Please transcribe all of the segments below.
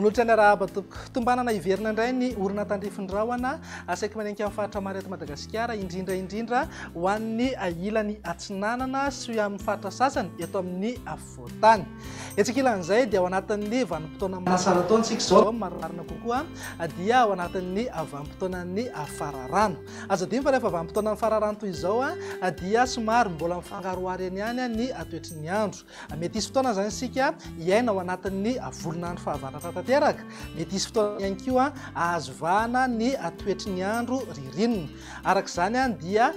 Loatra ny arahaba tombanana iverina indray ny orona tandrifindrahona asaiky manenka amin'ny faritra maro eto Madagasikara indrindra ho an'ny ilany atsinanana sy amin'ny faritra sasany eto amin'ny afovoantany. Etsik'ilan'izay dia ao anatin'ny vanim-potoana manasara taontsika izao marina kokoa dia ao anatin'ny vanim-potoanan'ny fararano. Azo adino fa rehefa vanim-potoanan'ny fararano toy izao dia somary mbola mifangaroary ihany ny toetry ny andro. Mety hisy fotoana zany isika iaina ao anatin'ny volonandro fahavaratra tanteraka. Mety hisy fotoana ihany koa ahazo vahana ny toetry ny andro ririnina. Araka izany dia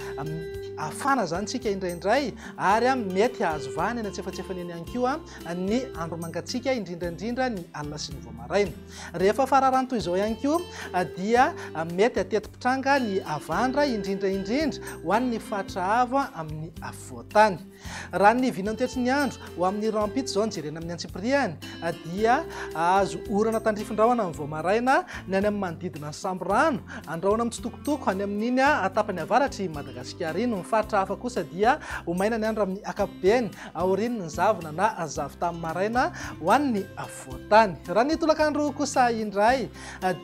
afana zany tsika indraindray ary mety ahazo vahana eny antsefatsefany eny ihany koa ny andro mangatsika indrindra ny alina sy ny voamaraina. Rehefa fararano toy izao ihany koa dia mety ateti-pitranga ny avandra indrindra ho an'ny fatra ava amin'ny afovoantany. Raha ny vinany toetry ny andro ho amin'ny rampito izao jerena amin'ny antsipiriany dia azo orana tandrifindrahona amin'ny voamaraina ny any amin'ny manodidina ny samborano andrahoana mitsitokotoko any amin'iny tapany avaratry Madagasikara iny. Ny fatra hafa kosa dia ho maina ny andro amin'ny ankapobeny aorian'ny zavona na zavy tamin'ny maraina ho an'ny afovoantany. Raha ny tolakandro kosa indray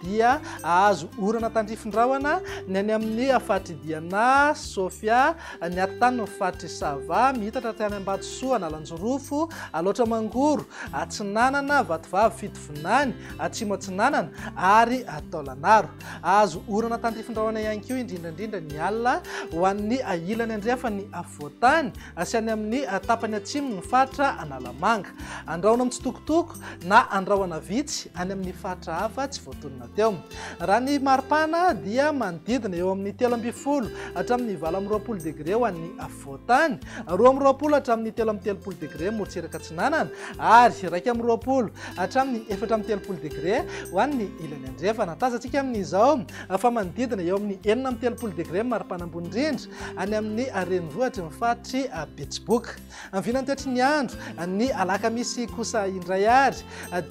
dia azo orana tandrifindrahona ny any amin'ny fahatidiana Sofia ny atany ny faritry Sava mihitatra ty any Ambatosoa Nalanjorofo Aloatra Mangoro Atsinanana Vatovavy Fitovinany Atsimo Atsinanana ary Taolanaro. Azo orana tandrifindrahona ihany koa indrindra ny alina ho an'ny ilany andrefany afovoantany sy any amin'ny tapany atsimo ny faritra Analamanga. Andrahoana mitsitokotoko na andrahoana vitsy any amin'ny faritra hafa tsy voatonona teo. Raha ny maripana dia manodidina eo amin'ny 3 hatramin'ny 4 degré ho an'ny afovoantany, 2 hatramin'ny 3 degré morotsiraka atsinanana ary 1 hatramin'ny 4 degré ho an'ny ilany andrefana. Tazantsika amin'izao fa manodidina eo amin'ny 4 degré maripana ambony indrindra any amin'ny renivohitry ny faritry Betsiboka. Amin'ny vinany toetry ny andro ny alakamisy kosa indray ary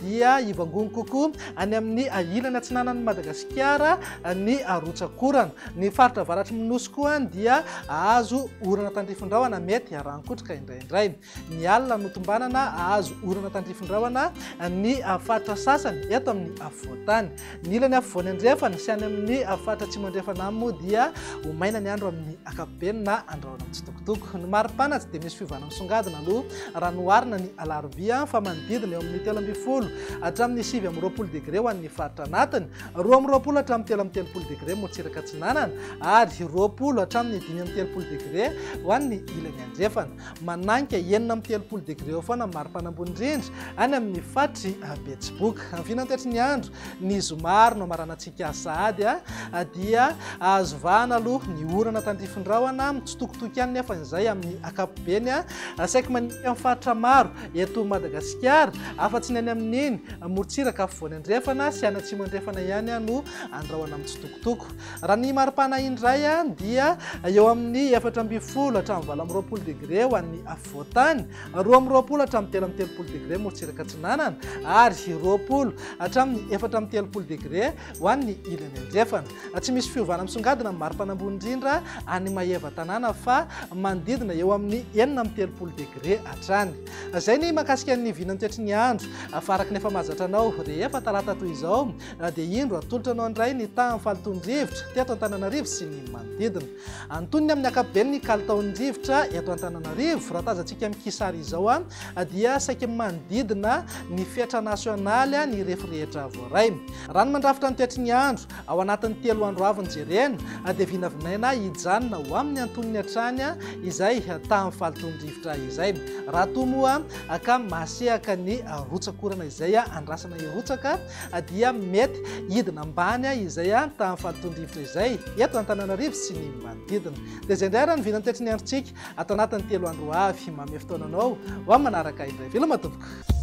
dia ivangony kokoa any amin'ny ilany atsinanan'ny Madagasikara ny Rotsakorana. Ny faritra avaratry Minosy koa dia azo orana tandrifindrahona mety arankotrika indraindray. Ny alina no tombanana azo orana tandrifindrahona ny faritra sasany eto amin'ny afovoantany. Ny ilany afovoany andrefana sy any amin'ny faritra atsimo andrefana moa dia ho maina ny andro amin'ny ankapobeny na andrahoana mitsitokotoko. Ny maripana tsy dia misy fiovana misongadina aloha raha noharina ny alarobia fa manodidina eo amin'ny 12 hatramin'ny 20 degré ho an'ny faritra anatiny, 20 hatramin'ny 30 degré morotsiraka atsinanana ary 20 hatramin'ny 30 degré ho an'ny ilany andrefana. Mananka 30 degré eo foana maripana ambony indrindra any amin'ny faritry Betsiboka. Amin'ny vinany toetry ny andro ny zomary no amaranantsika sahady dia azo vahana aloha ny orana tandrifindrahona mitsitokotoko ihany nefa izay amin'ny ankapobeny asaiky manenka amin'ny faritra maro eto Madagasikara afa-tsy ny any amin'iny morotsiraka afovoany andrefana sy any atsimo andrefana ihany no andrahoana mitsitokotoko. Raha ny maripana indray dia eo amin'ny 4 hatramin'ny 20 degré ho an'ny afovoantany, 20 hatramin'ny 30 degré morotsiraka atsinanana ary 20 hatramin'ny 30 degré ho an'ny ilany andrefana. Tsy misy fiovana misongadina amin'ny maripana ambony indrindra any Maheva tanàna fa manodidina eo amin'ny 30 degré hatrany. Zay ny mahakasika ny vinany toetry ny andro faraka nefa mahazatra anao rehefa talata toy izao dia indro atolotra anao indray ny tamin'ny falitondrivotra teto Antananarivo sy ny manodidina. Antonony amin'ny ankapobeny ny kalitaon-drivotra eto Antananarivo. Raha tazantsika mikisary izao dia saiky manodidina ny fihatra nasionaly ny refo rehetra voaray. Raha ny mandrafitra ny toetry ny andro ao anatin'ny 3 andro avy jerena dia vinavinaina hijanona ho amin'ny antonony hatrany izay tamin'ny falitondrivotra izay. Raha toa moa ka masehaka ny rotsakorana izay andrasana irotsaka dia mety hidina ambany izay tamin'ny falitondrivotra izay eto Antananarivo sy ny manodidina. Dia izay indray raha ny vinany toetry ny androntsika atao anatin'ny 3 andro avy. Mamy fotoananao ho amin'ny manaraka indray. Veloma tompoko.